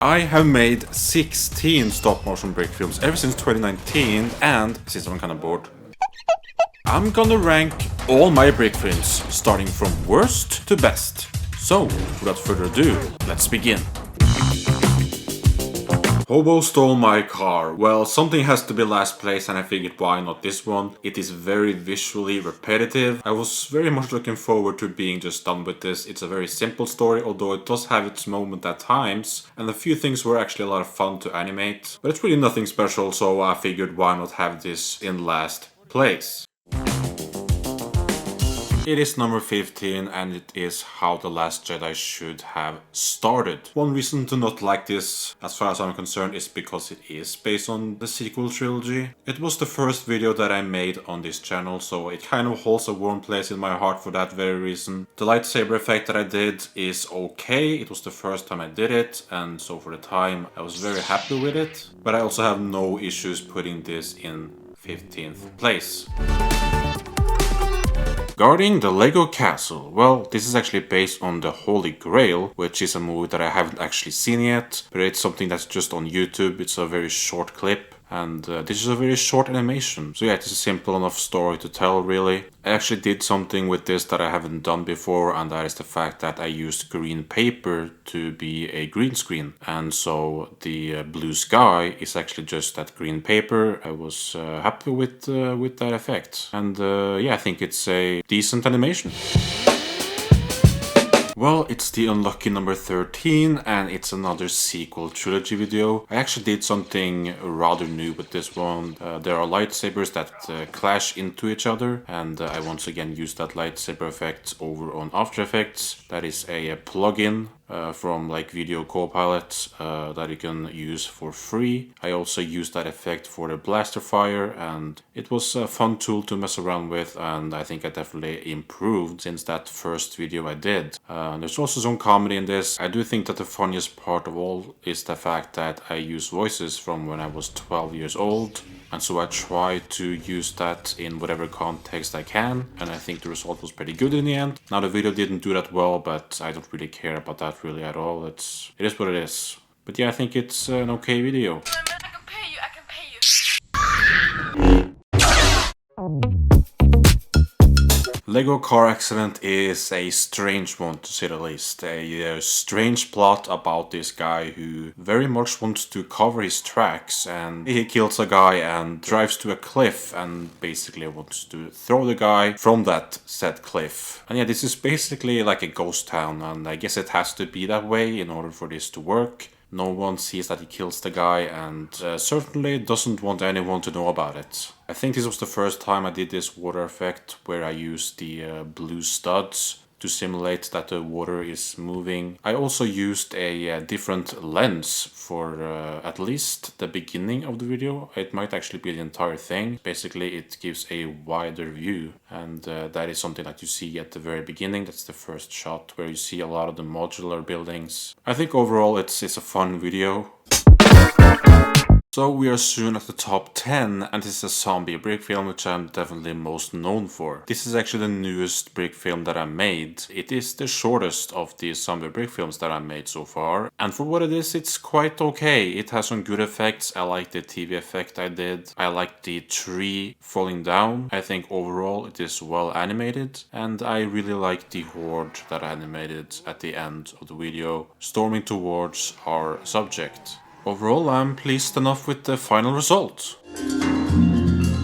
I have made 16 stop motion brick films ever since 2019, and since I'm kinda bored, I'm gonna rank all my brick films, starting from worst to best. So, without further ado, let's begin. Hobo stole my car. Well, something has to be last place and I figured why not this one. It is very visually repetitive. I was very much looking forward to being just done with this. It's a very simple story, although it does have its moment at times. And a few things were actually a lot of fun to animate. But it's really nothing special, so I figured why not have this in last place. It is number 15 and it is how The Last Jedi should have started. One reason to not like this, as far as I'm concerned, is because it is based on the sequel trilogy. It was the first video that I made on this channel, so it kind of holds a warm place in my heart for that very reason. The lightsaber effect that I did is okay, it was the first time I did it, and so for the time I was very happy with it. But I also have no issues putting this in 15th place. Guarding the Lego Castle. Well, this is actually based on The Holy Grail, which is a movie that I haven't actually seen yet, but it's something that's just on YouTube. It's a very short clip. And this is a very short animation. So yeah, it's a simple enough story to tell, really. I actually did something with this that I haven't done before, and that is the fact that I used green paper to be a green screen. And so the blue sky is actually just that green paper. I was happy with that effect. And yeah, I think it's a decent animation. Well, it's the unlucky number 13 and it's another sequel trilogy video. I actually did something rather new with this one. There are lightsabers that clash into each other, and I once again used that lightsaber effect over on After Effects. That is a plugin from like Video Copilot that you can use for free. I also used that effect for the blaster fire, and it was a fun tool to mess around with, and I think I definitely improved since that first video I did. There's also some comedy in this. I do think that the funniest part of all is the fact that I use voices from when I was 12 years old. And so I try to use that in whatever context I can, and I think the result was pretty good in the end. Now the video didn't do that well, but I don't really care about that really at all. It is what it is. But yeah, I think it's an okay video. I can pay you. Lego car accident is a strange one, to say the least. A strange plot about this guy who very much wants to cover his tracks, and he kills a guy and drives to a cliff and basically wants to throw the guy from that said cliff. And yeah, this is basically like a ghost town, and I guess it has to be that way in order for this to work. No one sees that he kills the guy, and certainly doesn't want anyone to know about it. I think this was the first time I did this water effect where I used the blue studs to simulate that the water is moving. I also used a different lens for at least the beginning of the video. It might actually be the entire thing. Basically, it gives a wider view, and that is something that you see at the very beginning. That's the first shot where you see a lot of the modular buildings. I think overall it's a fun video. So we are soon at the top 10, and this is a zombie brick film, which I'm definitely most known for. This is actually the newest brick film that I made. It is the shortest of the zombie brick films that I made so far, and for what it is, it's quite okay. It has some good effects. I like the TV effect I did. I like the tree falling down. I think overall it is well animated, and I really like the horde that I animated at the end of the video, storming towards our subject. Overall, I'm pleased enough with the final result.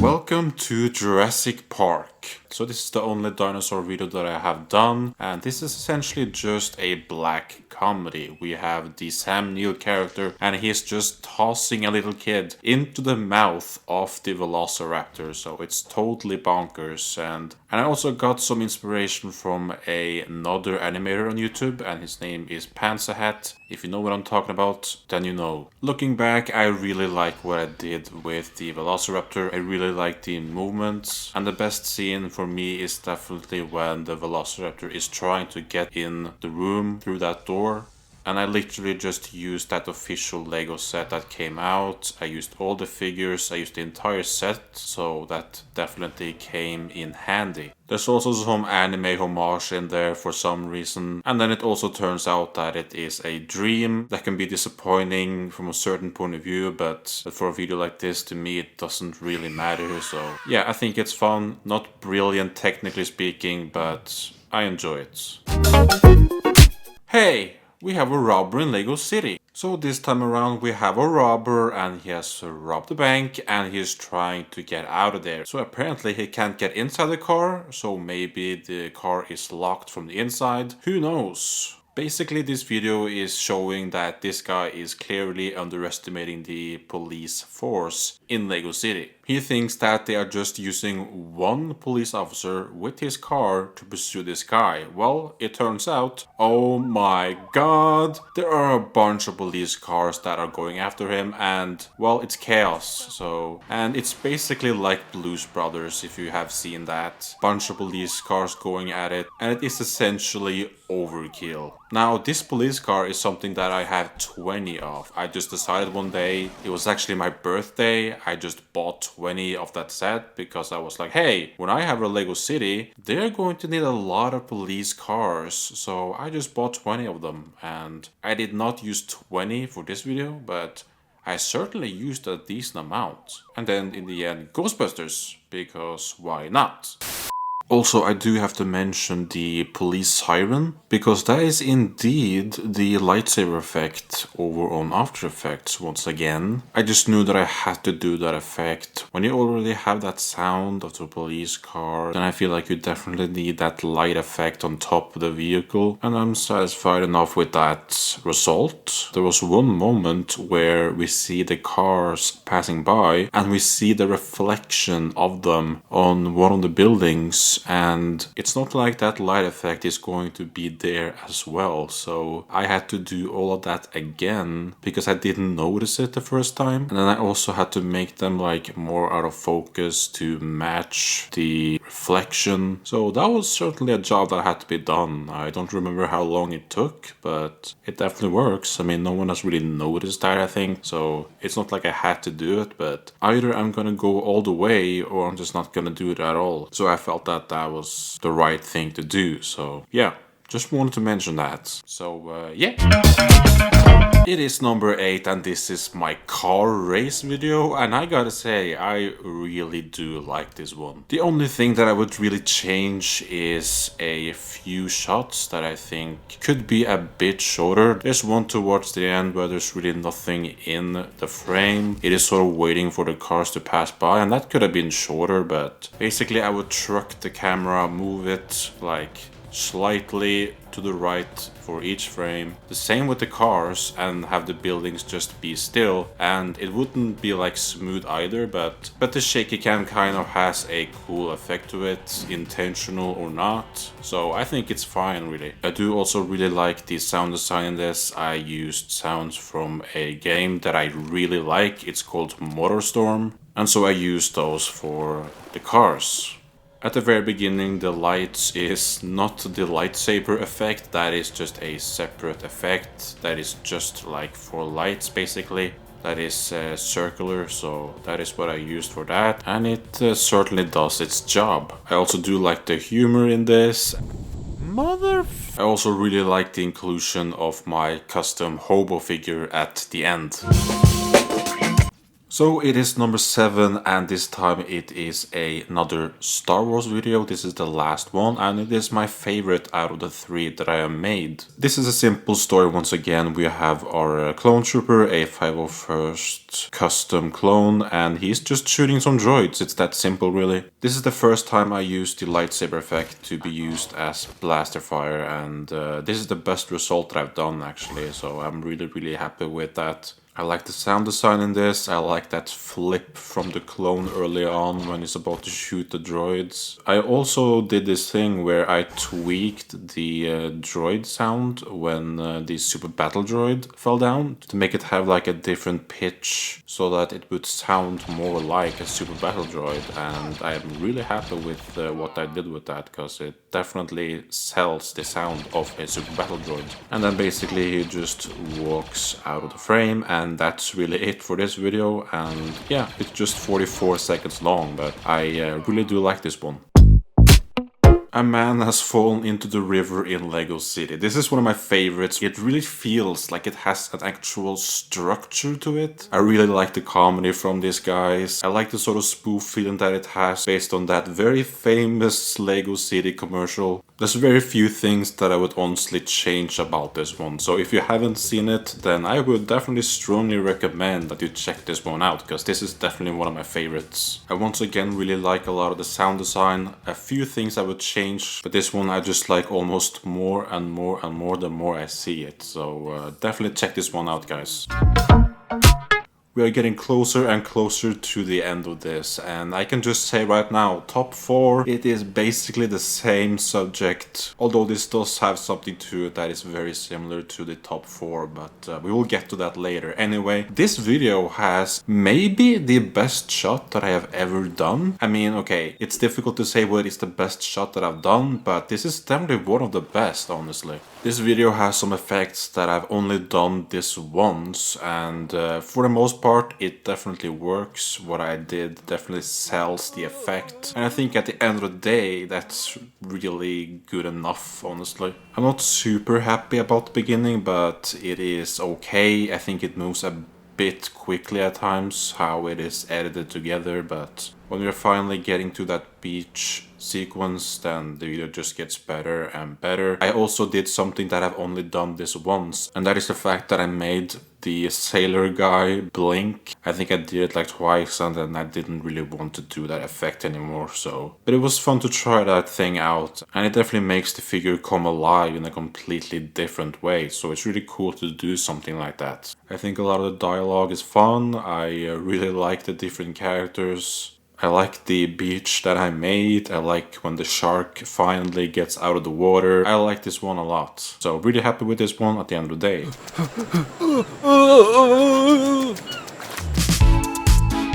Welcome to Jurassic Park. So this is the only dinosaur video that I have done, and this is essentially just a black comedy. We have the Sam Neill character, and he's just tossing a little kid into the mouth of the Velociraptor, so it's totally bonkers. And I also got some inspiration from another animator on YouTube, and his name is Panzahat. If you know what I'm talking about, then you know. Looking back, I really like what I did with the Velociraptor. I really like the movements, and the best scene for me is definitely when the Velociraptor is trying to get in the room through that door. And I literally just used that official Lego set that came out. I used all the figures, I used the entire set, so that definitely came in handy. There's also some anime homage in there for some reason, and then it also turns out that it is a dream that can be disappointing from a certain point of view, but for a video like this, to me it doesn't really matter. So yeah, I think it's fun, not brilliant technically speaking, but I enjoy it. Hey, we have a robber in Lego City. So this time around we have a robber and he has robbed the bank and he's trying to get out of there. So apparently he can't get inside the car, so maybe the car is locked from the inside. Who knows? Basically, this video is showing that this guy is clearly underestimating the police force in Lego City. He thinks that they are just using one police officer with his car to pursue this guy. Well, it turns out, oh my god, there are a bunch of police cars that are going after him and, well, it's chaos. And it's basically like Blues Brothers, if you have seen that. Bunch of police cars going at it, and it is essentially overkill. Now, this police car is something that I have 20 of. I just decided one day, it was actually my birthday, I just bought 20 of that set because I was like, hey, when I have a Lego City, they're going to need a lot of police cars. So I just bought 20 of them, and I did not use 20 for this video, but I certainly used a decent amount. And then in the end, Ghostbusters, because why not? Also, I do have to mention the police siren, because that is indeed the lightsaber effect over on After Effects once again. I just knew that I had to do that effect. When you already have that sound of the police car, then I feel like you definitely need that light effect on top of the vehicle, and I'm satisfied enough with that result. There was one moment where we see the cars passing by, and we see the reflection of them on one of the buildings, and it's not like that light effect is going to be there as well, so I had to do all of that again because I didn't notice it the first time. And then I also had to make them like more out of focus to match the reflection, so that was certainly a job that had to be done. I don't remember how long it took, but it definitely works. I mean, no one has really noticed that, I think, so it's not like I had to do it, but either I'm gonna go all the way or I'm just not gonna do it at all. So I felt that that was the right thing to do, so yeah, just wanted to mention that. So yeah. It is number 8 and this is my car race video, and I gotta say, I really do like this one. The only thing that I would really change is a few shots that I think could be a bit shorter. There's one towards the end where there's really nothing in the frame. It is sort of waiting for the cars to pass by, and that could have been shorter, but basically I would truck the camera, move it like slightly to the right for each frame, the same with the cars, and have the buildings just be still, and it wouldn't be like smooth either, but the shaky cam kind of has a cool effect to it, intentional or not, so I think it's fine really. I do also really like the sound design in this. I used sounds from a game that I really like, it's called MotorStorm, and so I used those for the cars. At the very beginning, the lights is not the lightsaber effect, that is just a separate effect, that is just like for lights basically. That is circular, so that is what I used for that, and it certainly does its job. I also do like the humor in this. I also really like the inclusion of my custom hobo figure at the end. So it is number 7, and this time it is another Star Wars video. This is the last one, and it is my favorite out of the 3 that I have made. This is a simple story once again. We have our clone trooper, a 501st custom clone, and he's just shooting some droids. It's that simple really. This is the first time I used the lightsaber effect to be used as blaster fire, and this is the best result that I've done actually, so I'm really happy with that. I like the sound design in this. I like that flip from the clone early on when he's about to shoot the droids. I also did this thing where I tweaked the droid sound when the super battle droid fell down to make it have like a different pitch so that it would sound more like a super battle droid, and I'm really happy with what I did with that, because it definitely sells the sound of a super battle droid. And then basically he just walks out of the frame, and that's really it for this video. And yeah, it's just 44 seconds long, but I really do like this one. A man has fallen into the river in Lego City. This is one of my favorites. It really feels like it has an actual structure to it. I really like the comedy from these guys. I like the sort of spoof feeling that it has based on that very famous Lego City commercial. There's very few things that I would honestly change about this one. So if you haven't seen it, then I would definitely strongly recommend that you check this one out, because this is definitely one of my favorites. I once again really like a lot of the sound design. A few things I would change, but this one I just like almost more and more and more the more I see it. So definitely check this one out, guys. We are getting closer and closer to the end of this, and I can just say right now, top 4, it is basically the same subject, although this does have something to it that is very similar to the top 4, but we will get to that later. Anyway, this video has maybe the best shot that I have ever done. I mean, okay, it's difficult to say what is the best shot that I've done, but this is definitely one of the best, honestly. This video has some effects that I've only done this once, and for the most part, it definitely works. What I did definitely sells the effect, and I think at the end of the day that's really good enough, honestly. I'm not super happy about the beginning, but it is okay. I think it moves a bit quickly at times, how it is edited together, but when we're finally getting to that beach sequence, then the video just gets better and better. I also did something that I've only done this once, and that is the fact that I made the sailor guy blink. I think I did it like twice, and then I didn't really want to do that effect anymore, so. But it was fun to try that thing out, and it definitely makes the figure come alive in a completely different way, so it's really cool to do something like that. I think a lot of the dialogue is fun. I really like the different characters. I like the beach that I made. I like when the shark finally gets out of the water. I like this one a lot. So really happy with this one at the end of the day.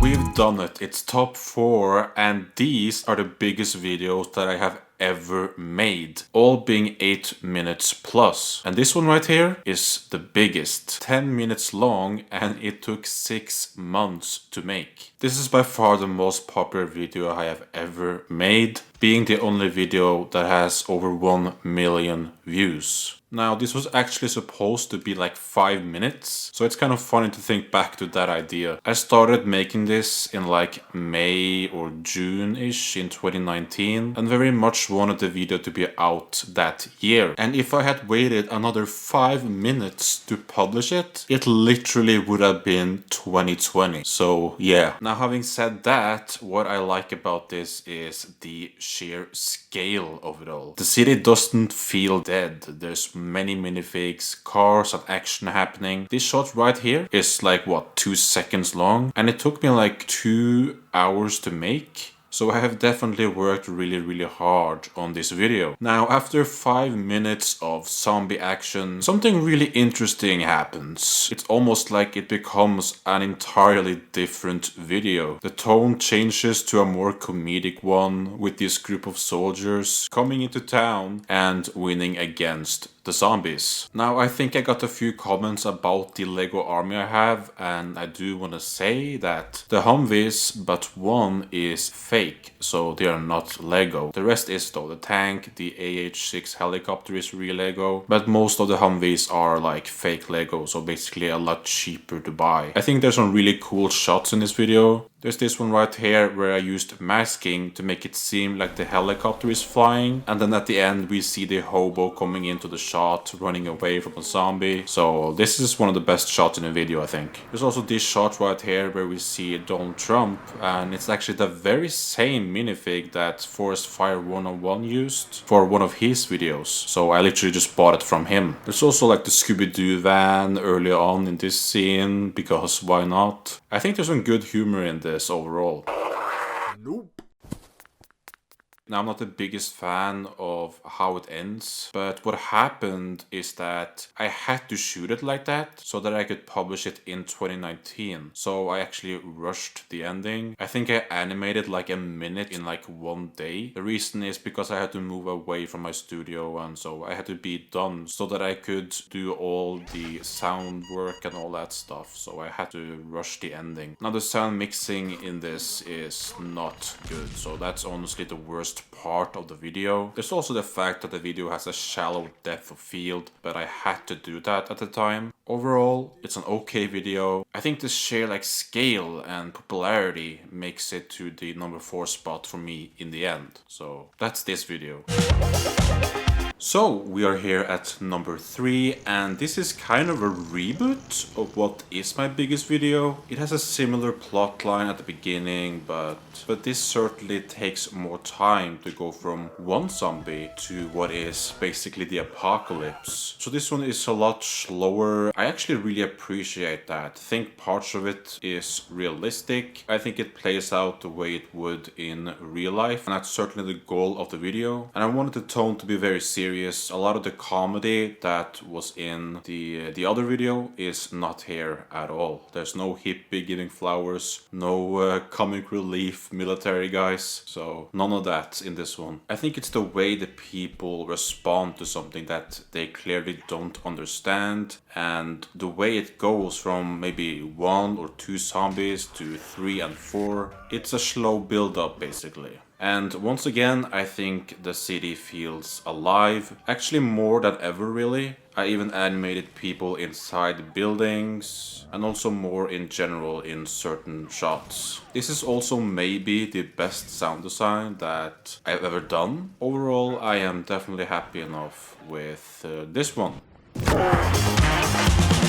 We've done it. It's top 4, and these are the biggest videos that I have ever made, all being 8 minutes plus. And this one right here is the biggest, 10 minutes long, and it took 6 months to make. This is by far the most popular video I have ever made, being the only video that has over 1 million views. Now, this was actually supposed to be like 5 minutes, so it's kind of funny to think back to that idea. I started making this in like May or June-ish in 2019, and very much wanted the video to be out that year. And if I had waited another 5 minutes to publish it, it literally would have been 2020. So yeah. Now, having said that, what I like about this is the sheer scale of it all. The city doesn't feel dead. There's many minifigs, cars and action happening. This shot right here is like, what, 2 seconds long? And it took me like 2 hours to make. So I have definitely worked really hard on this video. Now, after 5 minutes of zombie action, something really interesting happens. It's almost like it becomes an entirely different video. The tone changes to a more comedic one, with this group of soldiers coming into town and winning against the zombies. Now, I think I got a few comments about the Lego army I have, and I do want to say that the Humvees, but one is fake, so they are not Lego. The rest is though. The tank, the AH-6 helicopter is real Lego, but most of the Humvees are like fake Lego, so basically a lot cheaper to buy. I think there's some really cool shots in this video. There's this one right here where I used masking to make it seem like the helicopter is flying, and then at the end we see the hobo coming into the shot shot running away from a zombie. So this is one of the best shots in the video, I think. There's also this shot right here where we see Donald Trump, and it's actually the very same minifig that Forest Fire 101 used for one of his videos. So I literally just bought it from him. There's also like the Scooby-Doo van early on in this scene, because why not? I think there's some good humor in this overall. Nope. Now, I'm not the biggest fan of how it ends, but what happened is that I had to shoot it like that so that I could publish it in 2019. So I actually rushed the ending. I think I animated like a minute in like one day. The reason is because I had to move away from my studio, and so I had to be done so that I could do all the sound work and all that stuff. So I had to rush the ending. Now, the sound mixing in this is not good, so that's honestly the worst part of the video. There's also the fact that the video has a shallow depth of field, but I had to do that at the time. Overall, it's an okay video. I think the sheer like scale and popularity makes it to the number 4 spot for me in the end. So that's this video. So we are here at number 3, and this is kind of a reboot of what is my biggest video. It has a similar plot line at the beginning, but this certainly takes more time to go from one zombie to what is basically the apocalypse. So this one is a lot slower. I actually really appreciate that. I think parts of it is realistic. I think it plays out the way it would in real life, and that's certainly the goal of the video. And I wanted the tone to be very serious. A lot of the comedy that was in the other video is not here at all. There's no hippie giving flowers, no comic relief military guys, so none of that in this one. I think it's the way the people respond to something that they clearly don't understand, and the way it goes from maybe 1 or 2 zombies to 3 and 4. It's a slow build up basically. And once again, I think the city feels alive, actually more than ever really. I even animated people inside buildings, and also more in general in certain shots. This is also maybe the best sound design that I've ever done. Overall, I am definitely happy enough with this one.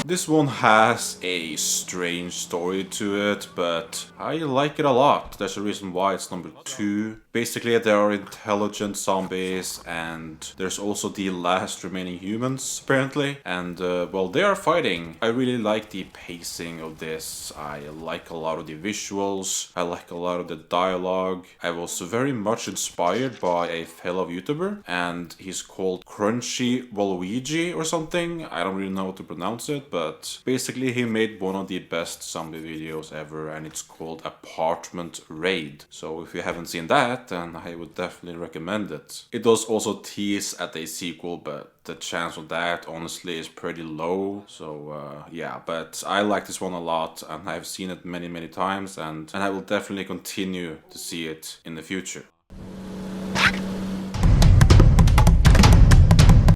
This one has a strange story to it, but I like it a lot. There's a reason why it's number 2. Basically, there are intelligent zombies, and there's also the last remaining humans, apparently. And, well, they are fighting. I really like the pacing of this. I like a lot of the visuals. I like a lot of the dialogue. I was very much inspired by a fellow YouTuber, and he's called Crunchy Waluigi or something. I don't really know how to pronounce it, but basically he made one of the best zombie videos ever, and it's called Apartment Raid. So if you haven't seen that, then I would definitely recommend it. It does also tease at a sequel, but the chance of that honestly is pretty low. So yeah, but I like this one a lot, and I've seen it many times, and I will definitely continue to see it in the future.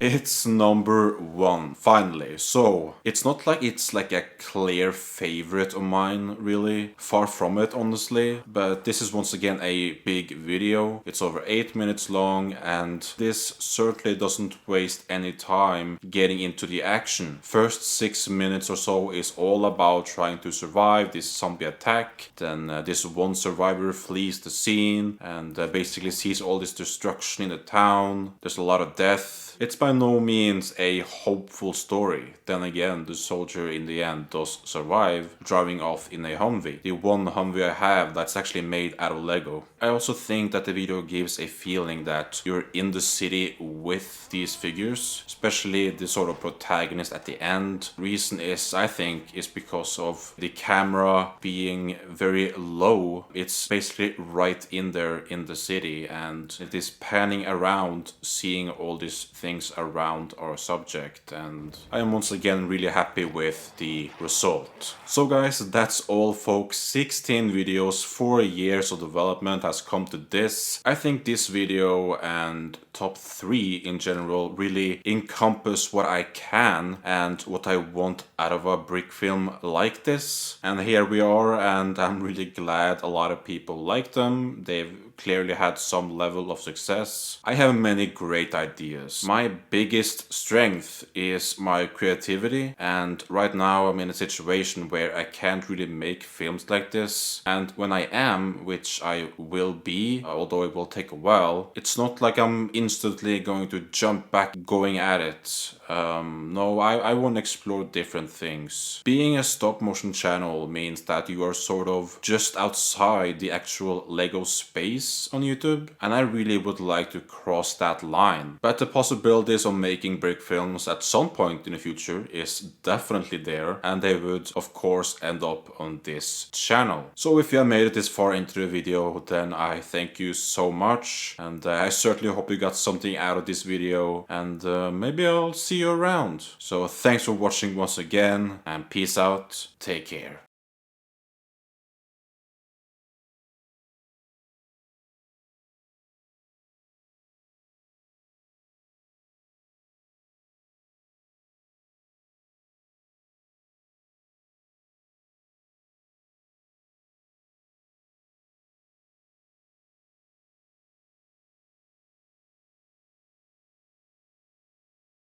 It's number 1, finally. So, it's not like it's like a clear favorite of mine, really. Far from it, honestly. But this is once again a big video. It's over 8 minutes long, and this certainly doesn't waste any time getting into the action. First 6 minutes or so is all about trying to survive this zombie attack. Then this one survivor flees the scene and basically sees all this destruction in the town. There's a lot of death. It's by no means a hopeful story. Then again, the soldier in the end does survive, driving off in a Humvee. The one Humvee I have that's actually made out of Lego. I also think that the video gives a feeling that you're in the city with these figures, especially the sort of protagonist at the end. Reason is, I think, is because of the camera being very low. It's basically right in there in the city, and it is panning around, seeing all these things around our subject, and I am once again really happy with the result. So guys, that's all folks. 16 videos, 4 years of development has come to this. I think this video and top 3 in general really encompass what I can and what I want out of a brick film like this. And here we are, and I'm really glad a lot of people like them. They've clearly had some level of success. I have many great ideas. My biggest strength is my creativity, and right now I'm in a situation where I can't really make films like this. And when I am, which I will be, although it will take a while, it's not like I'm instantly going to jump back going at it. No, I want to explore different things. Being a stop motion channel means that you are sort of just outside the actual Lego space on YouTube, and I really would like to cross that line. But the possibilities of making brick films at some point in the future is definitely there, and they would of course end up on this channel. So if you have made it this far into the video, then I thank you so much, and I certainly hope you got something out of this video, and maybe I'll see you around. So thanks for watching once again, and peace out, take care.